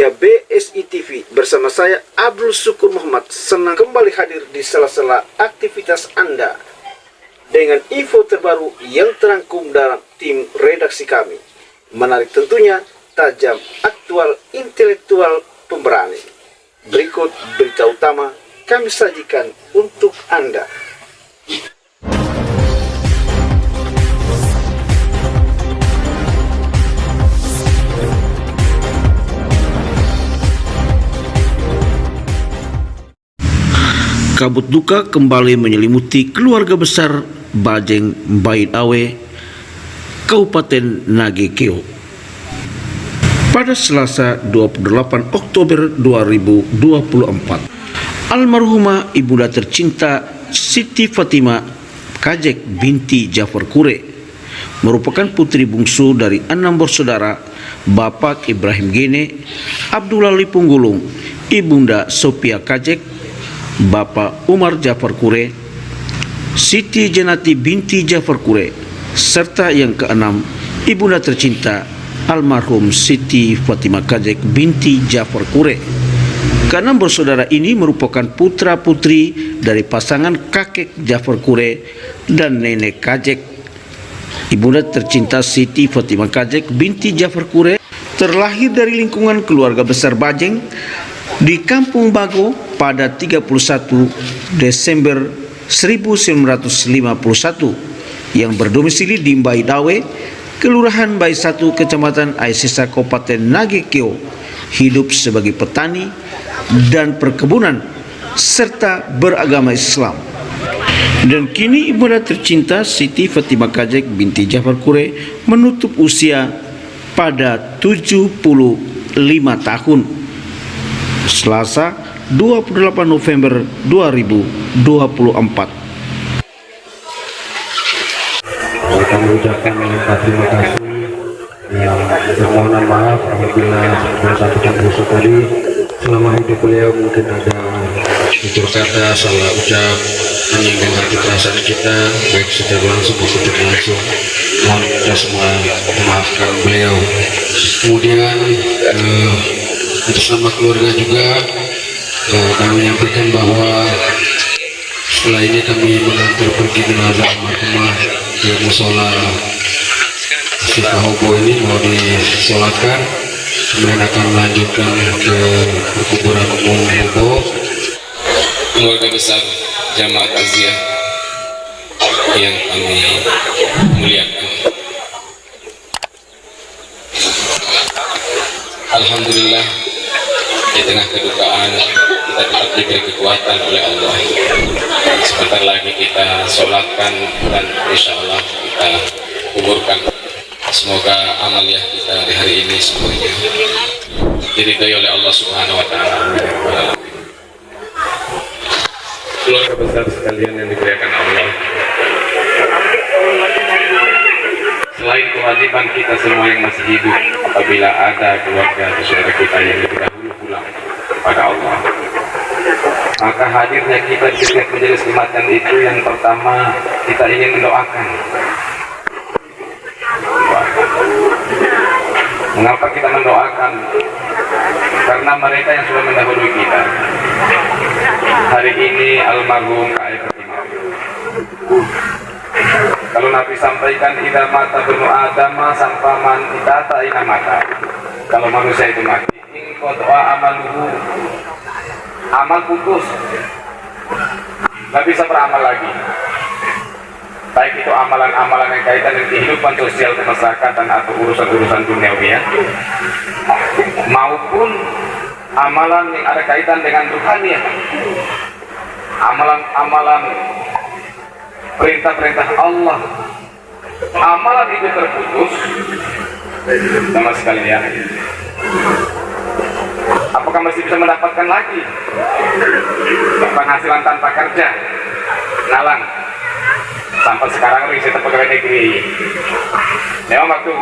Ya, BSI TV bersama saya Abdul Syukur Muhammad senang kembali hadir di sela-sela aktivitas Anda dengan info terbaru yang terangkum dalam tim redaksi kami. Menarik tentunya, tajam, aktual, intelektual, pemberani. Berikut berita utama kami sajikan untuk Anda. Kabut duka kembali menyelimuti keluarga besar Bajeng Bait Awe, Kabupaten Nagekeo. Pada Selasa 28 Oktober 2024, almarhumah ibunda tercinta Siti Fatimah Kajek binti Jafar Kure merupakan putri bungsu dari 6 bersaudara, Bapak Ibrahim Gene, Abdullah Punggulung, Ibunda Sophia Kajek, Bapak Umar Jafar Kure, Siti Janati binti Jafar Kure, serta yang keenam, ibunda tercinta almarhum Siti Fatimah Kajek binti Jafar Kure. Keenam bersaudara ini merupakan putra-putri dari pasangan kakek Jafar Kure dan nenek Kajek. Ibunda tercinta Siti Fatimah Kajek binti Jafar Kure terlahir dari lingkungan keluarga besar Bajeng di Kampung Bago pada 31 Desember 1951 yang berdomisili di Bait Awe, Kelurahan Bait 1, Kecamatan Aisisa, Kabupaten Nagekeo, hidup sebagai petani dan perkebunan serta beragama Islam. Dan kini ibunda tercinta Siti Fatimah Kajek binti Jafar Kure menutup usia pada 75 tahun. Selasa 28 November 2024. Kami ucapkan terima kasih yang permohonan maaf apabila satu dosa tadi selama hidup beliau mungkin ada tutur kata salah ucap menyinggung hati perasaan kita, baik secara langsung maupun tidak langsung. Mohon kita semua memaafkan beliau. Kemudian atas nama keluarga juga kami menyampaikan bahwa setelah ini kami mengantar pergi jenazah almarhumah ke musola Sikahobo ini mau disolatkan, kemudian akan melanjutkan ke kuburan umum Hobo. Keluarga besar jamaah takziah yang kami muliakan, alhamdulillah di tengah kedukaan kita tetap diberi kekuatan oleh Allah. Sebentar lagi kita sholatkan dan insya Allah kita kuburkan. Semoga amaliyah kita di hari ini semuanya diridhai oleh Allah Subhanahu wa Ta'ala. Keluarga besar sekalian yang dimuliakan Allah, selain kewajiban kita semua yang masih hidup, apabila ada keluarga atau saudara kita yang lebih dahulu pulang kepada Allah, maka hadirnya kita di setiap majelis Jumatan itu yang pertama kita ingin mendoakan. Mengapa kita mendoakan? Karena mereka yang sudah mendahului kita. Hari ini almarhum Kak Fatimah. Kalau Nabi sampaikan idza mata benu adama sampaman itata ina mata. Kalau manusia itu mati, in qata'a amaluhu, amal putus, nggak bisa beramal lagi. Baik itu amalan-amalan yang kaitan dengan kehidupan sosial kemasyarakatan atau urusan-urusan duniawi, maupun amalan yang ada kaitan dengan rohani, amalan-amalan perintah-perintah Allah. Amalan itu terputus sama sekalian, apakah masih bisa mendapatkan lagi penghasilan tanpa kerja? Ngalang sampai sekarang riset pegawai negeri. Memang waktu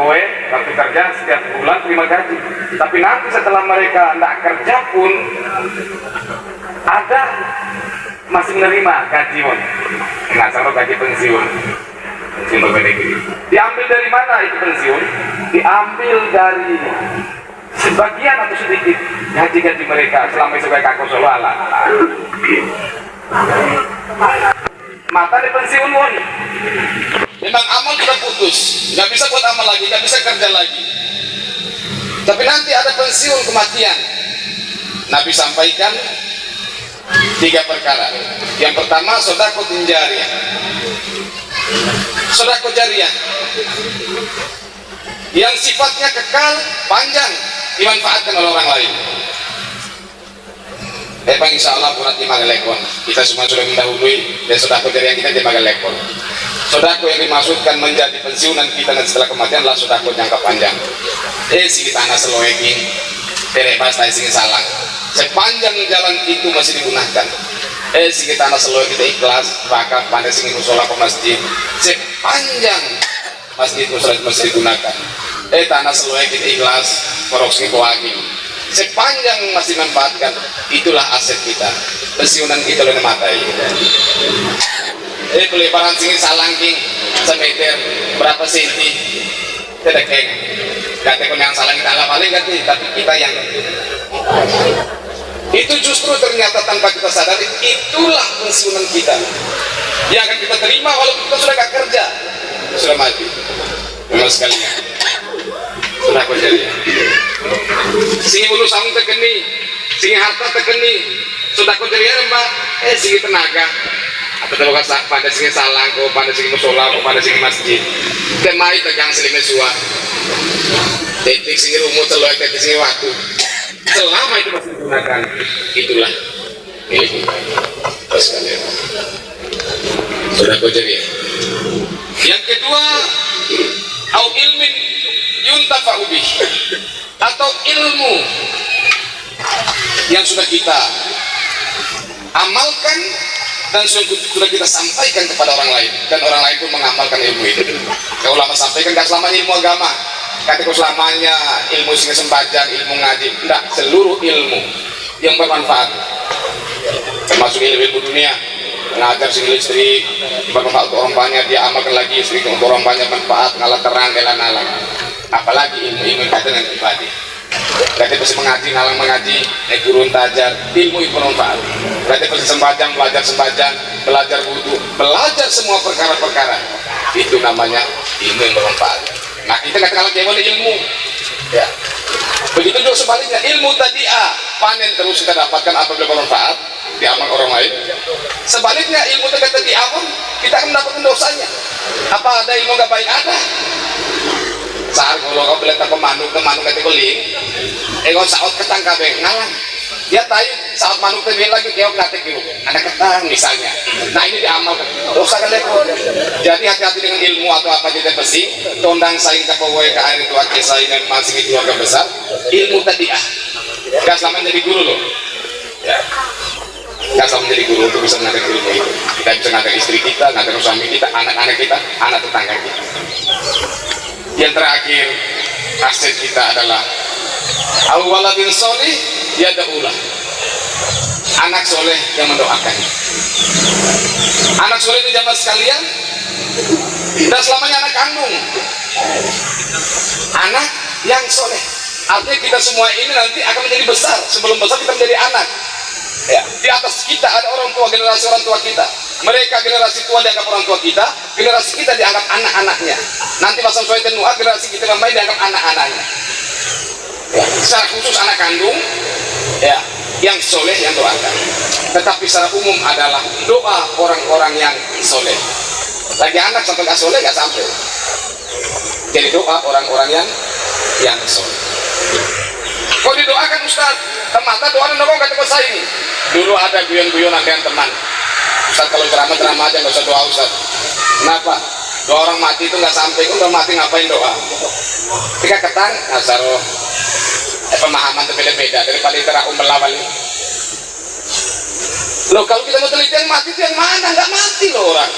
kerja setiap bulan terima gaji, tapi nanti setelah mereka tidak kerja pun ada masih menerima gaji pun, nggak sampai gaji pensiun pegawai negeri. Diambil dari mana itu pensiun? Diambil dari sebagian atau sedikit gaji-gaji mereka selama sebagai kakak solala mata di pensiun pun memang amal sudah putus, nggak bisa buat amal lagi, nggak bisa kerja lagi. Tapi nanti ada pensiun kematian. Nabi sampaikan 3 perkara. Yang pertama, sedekah jariyah. Sedekah jariyah yang sifatnya kekal, panjang, dimanfaatkan oleh orang lain. Bang, insya Allah nanti magalekon. Kita semua sudah mendahului dan sedekah jariyah kita di magalekon. Sedekah yang dimaksudkan menjadi pensiunan kita dan setelah kematian adalah sedekah jangka panjang. Si tanah seloeking, terepas tai sing salang. Sepanjang jalan itu masih digunakan. Si tanah seloeking kita ikhlas, bahkan pandai sing musola ke masjid. Sepanjang masjid musola masih digunakan. Tanah seloeking kita ikhlas, korok sing koagi. Sepanjang masih manfaatkan, itulah aset kita. Pensiunan kita oleh matai. Pelebaran sini salangking semeter berapa senti tedekeng kata yang salah kita ala paling ganti tapi kita yang itu justru ternyata tanpa kita sadari itulah pensiunan kita yang akan kita terima walaupun kita sudah gak kerja sudah mati memang sekalian sudah kejadian sini bulu sawung tekeni sini harta tekeni sudah kejadian mbak sini tenaga atau terbuka pada sini salangko, pada sini musola, pada sini masjid. Temai tegang selimnya suah. Titik sini rumus telur, titik sini waktu. Selama itu masih digunakan, itulah milik kita. Terus kalian. Sudah kau jadi. Yang kedua, au ilmin yuntafa'u bih atau ilmu yang sudah kita amalkan dan sudah kita sampaikan kepada orang lain dan orang lain pun mengamalkan ilmu itu. Kalau ulama sampaikan gak selamanya ilmu agama, katakan selamanya ilmu sing sembajang, ilmu ngaji, enggak, seluruh ilmu yang bermanfaat termasuk ilmu dunia, mengajar sing istri bermanfaat untuk orang banyak, dia amalkan lagi istri untuk orang banyak manfaat, ngalah terang elan-alang, apalagi ilmu kaitan dengan pribadi. Berarti pasti mengaji, ngalang mengaji, naik gurun tajar, ilmu itu bermanfaat. Berarti pasti sembajang, belajar wudhu, belajar semua perkara-perkara. Itu namanya ilmu yang bermanfaat. Nah kita nggak kalah kayak ilmu. Ya. Begitu juga sebaliknya, ilmu tadi panen terus kita dapatkan apabila bermanfaat di amal orang lain. Sebaliknya ilmu tadi pun kita akan mendapatkan dosanya. Apa ada ilmu nggak baik? Ada. Saat kalau kau beli tak manuk kata kuling, kau saat ketang kabeh ngalang, dia tahu saat manuk terbiar lagi kau ngatek dulu, ada ketang misalnya. Nah ini diamalkan, dosa kan lekor. Jadi hati-hati dengan ilmu atau apa jadi besi, tondang saing kapawai ke air itu akhir saing dan masing itu keluarga besar, ilmu tadi gak selama jadi guru loh. Ya. Gak selama menjadi guru untuk bisa mengajar ilmu itu. Kita bisa mengajar istri kita, mengajar suami kita, anak-anak kita, anak tetangga kita. Yang terakhir aset kita adalah awaladin soleh yada'ulah, anak soleh yang mendoakan. Anak soleh itu jamaah sekalian tidak selamanya anak kandung, anak yang soleh artinya kita semua ini nanti akan menjadi besar, sebelum besar kita menjadi anak ya. Di atas kita ada orang tua, generasi orang tua kita, mereka generasi tua dianggap orang tua kita, generasi kita dianggap anak-anaknya. Nanti masa suai tenua generasi kita main dianggap anak-anaknya ya. Secara khusus anak kandung ya, yang soleh yang doakan. Tetapi secara umum adalah doa orang-orang yang soleh. Lagi anak sampai gak soleh gak sampai. Jadi doa orang-orang yang soleh. Kau didoakan Ustaz, temata doa dan doa kata saya ini. Dulu ada guyon-guyon dengan teman. Ustaz kalau ceramah aja nggak usah doa Ustaz. Kenapa? Doa orang mati itu nggak sampai, udah mati ngapain doa? Ketika ketang, asaro pemahaman berbeda-beda daripada iteraum melawal. Loh kalau kita mau teliti yang mati itu yang mana? Nggak mati loh orang.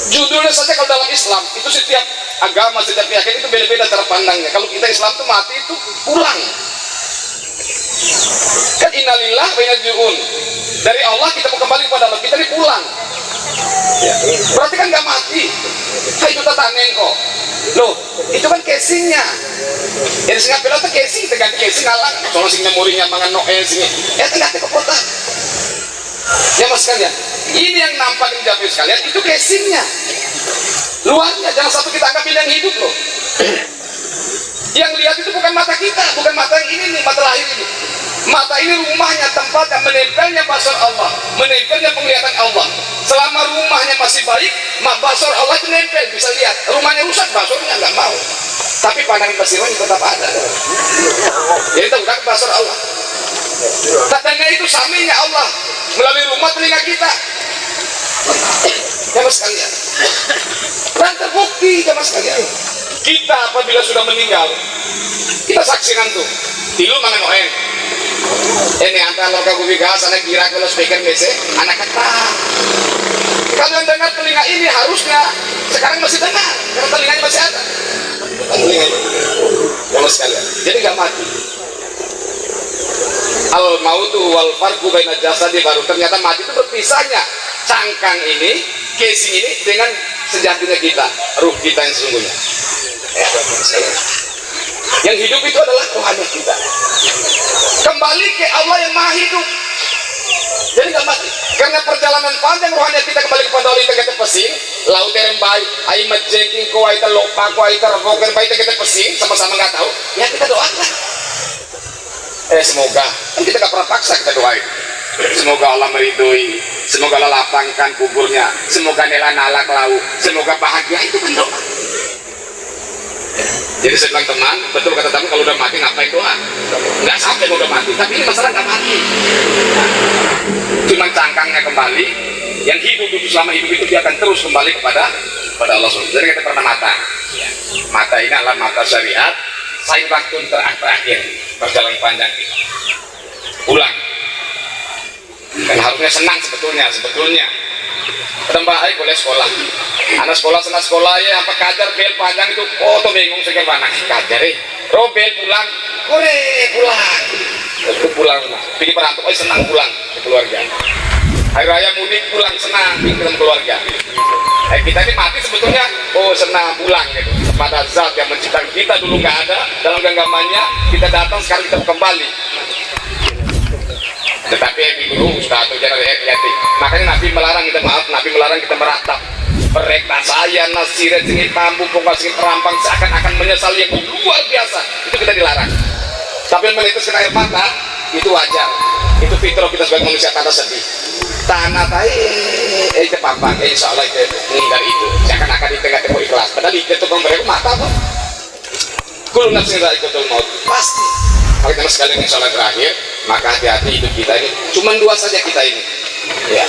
Judulnya saja kalau dalam Islam itu setiap agama, setiap keyakinan itu beda-beda cara pandangnya. Kalau kita Islam itu mati itu pulang. Kan innalillah wa inna ilaihi raji'un. Dari Allah kita mau kembali kepada Allah, kita ini pulang. Ya. Berarti kan nggak mati. Itu tata nengko. Loh, itu kan casingnya. Jadi sing apel itu casing, ganti casing alang. Soalnya sing memorinya mangan sing. Ganti ke kota. Ya mas sekalian, ini yang nampak di Jafar sekalian itu casingnya. Luarnya jangan satu kita anggap ini yang hidup loh. Yang lihat itu bukan mata kita, bukan mata yang ini nih, mata lahir ini. Mata ini rumahnya, tempat yang menempelnya basar Allah, menempelnya penglihatan Allah. Selama rumahnya masih baik, basar Allah itu nempel, bisa lihat. Rumahnya rusak, basarnya nggak mau. Tapi pandangan basirnya tetap ada. Jadi itu bukan basar Allah. Katanya itu saminya Allah melalui rumah telinga kita. Jamaah sekalian, dan terbukti jamaah sekalian, kita apabila sudah meninggal, kita saksikan tuh tilu mangan oeng ini antara lorga gubiga sana kira kalau speaker BC anak kata kalian dengar telinga ini harusnya sekarang masih dengar karena telinganya masih ada telinganya jamaah sekalian, jadi gak mati. Al mautu wal farqu baina jasadi baru, ternyata mati itu berpisahnya cangkang ini, casing ini dengan sejatinya kita, ruh kita yang sesungguhnya. Yang hidup itu adalah rohani kita. Kembali ke Allah yang maha hidup. Jadi nggak mati. Karena perjalanan panjang rohani kita kembali kepada Allah yang kita pesing, laut terembai, air majeking, kuaita lopa, kuaita revokan, baik kita pesing, sama-sama nggak tahu. Ya kita doakan. Semoga, kan kita nggak pernah paksa kita doain. Semoga Allah meridhoi, semoga Allah lapangkan kuburnya, semoga nela nalak lau, semoga bahagia, itu kan doa. Jadi saya bilang teman, betul kata teman, kalau udah mati ngapain doa? Nggak sampai udah mati, tapi ini masalah nggak mati. Cuma cangkangnya kembali, yang hidup itu selama hidup itu dia akan terus kembali kepada Allah SWT. Jadi kita pernah mata, mata ini adalah mata syariat. Saya waktu terakhir perjalanan panjang kita pulang. Dan harusnya senang sebetulnya tambah aja boleh sekolah anak sekolah senang sekolah ya apa kajar bel panjang itu tuh bingung sekali mana kajar robel pulang pulang pergi perantau senang pulang ke keluarga. Hari raya mudik pulang senang ketemu keluarga. Kita ini mati sebetulnya senang pulang gitu pada zat yang menciptakan kita dulu nggak ada dalam genggamannya, kita datang sekarang kita kembali. Tetapi guru ustaz atau jangan hati. Makanya Nabi melarang kita meratap mereka saya nasirat singit tambu pokok singit terampang seakan-akan menyesal yang luar biasa, itu kita dilarang. Tapi meneteskan air mata itu wajar, itu fitrah kita sebagai manusia tanah sedih tanah tai pampang insya Allah itu menghindari itu seakan-akan di tengah-tengah ikhlas padahal itu mereka mata tuh kulun nafsin za'iqatul maut pasti. Kalau kita sekalian insya Allah terakhir, maka hati-hati hidup kita ini cuma dua saja kita ini ya,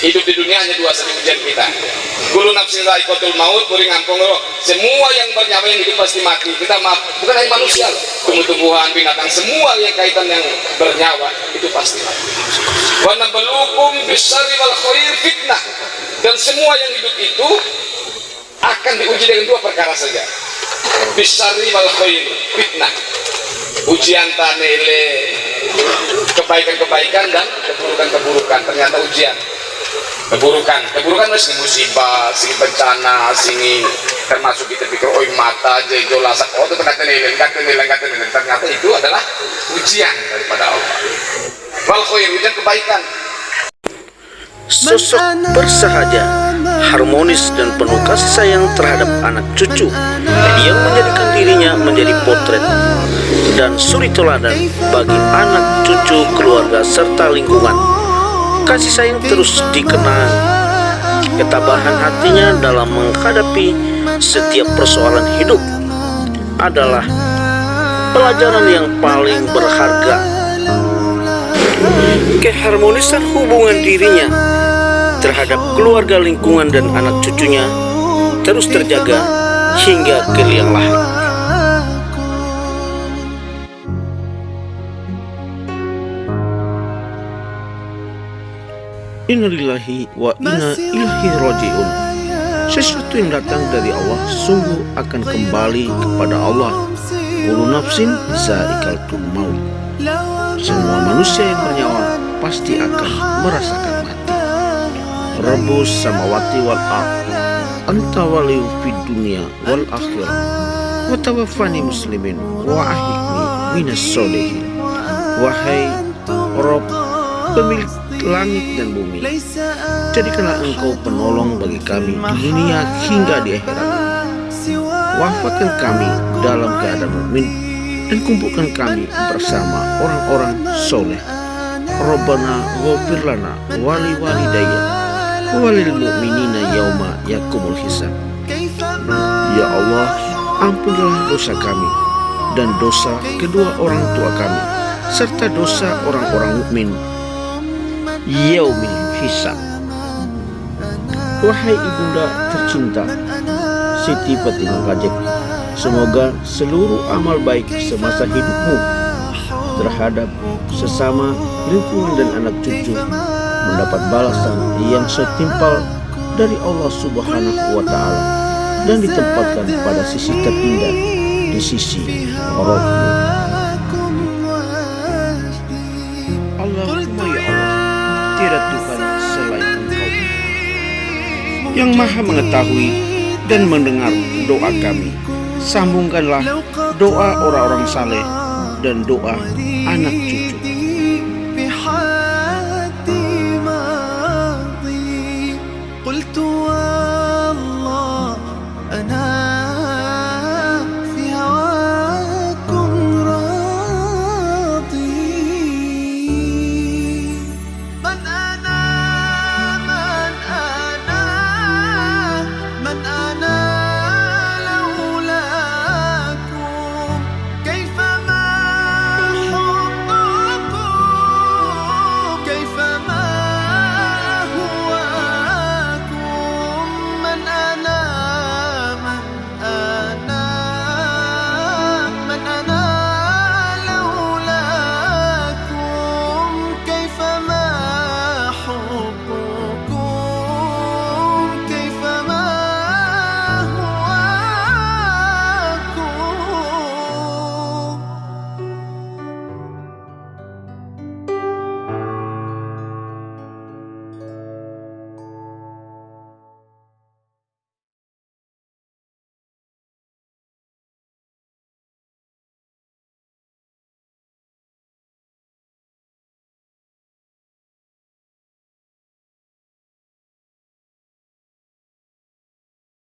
hidup di dunia hanya dua saja ujian kita. Kulun nafsin za'iqatul maut kuring ampung loh, semua yang bernyawa yang hidup pasti mati. Kita bukan hanya manusia loh, tumbuh-tumbuhan, binatang, semua yang kaitan yang bernyawa itu pasti mati. Wa nabluukum bisyarri wal khair fitnah, dan semua yang hidup itu akan diuji dengan dua perkara saja, bisyarri wal khair fitnah, ujian tanele kebaikan-kebaikan dan keburukan-keburukan. Ternyata ujian keburukan masih musibah, sing bencana, sing termasuk kita pikir mata jejo lasak itu ternyata itu adalah ujian daripada Allah. Wal khair, ujian kebaikan. Sosok bersahaja, harmonis dan penuh kasih sayang terhadap anak cucu yang menjadikan dirinya menjadi potret dan suri teladan bagi anak cucu, keluarga serta lingkungan. Kasih sayang terus dikenang, ketabahan hatinya dalam menghadapi setiap persoalan hidup adalah pelajaran yang paling berharga. Keharmonisan hubungan dirinya terhadap keluarga, lingkungan, dan anak cucunya terus terjaga hingga ke liang lahat. Innalillahi wa inna ilaihi raji'un. Sesuatu yang datang dari Allah sungguh akan kembali kepada Allah. Kullu nafsin za'iqatul maut. Semua manusia yang bernyawa pasti akan merasakan mati. Rabbus samawati wal ardh, anta waliyu fid dunya wal akhirah wa tawaffani muslimin wa ahyini minas solihin. Wahai Rabb, pemilik langit dan bumi, jadikanlah Engkau penolong bagi kami di dunia hingga di akhirat. Wafatkan kami dalam keadaan mukmin dan kumpulkan kami bersama orang-orang soleh. Rabbana ghafir lana wali walidayya walil mu'minina yauma yakumul hisab. Ya Allah, ampunilah dosa kami dan dosa kedua orang tua kami serta dosa orang-orang mukmin yaumil hisab. Wahai ibunda tercinta Siti Fatimah Kajek, semoga seluruh amal baik semasa hidupmu terhadap sesama, lingkungan dan anak cucu mendapat balasan yang setimpal dari Allah Subhanahu wa Ta'ala dan ditempatkan pada sisi terindah di sisi Rabb. Allahumma ya Allah, tiada Tuhan selain Engkau yang maha mengetahui dan mendengar doa kami. Sambungkanlah doa orang-orang saleh dan doa anak cucu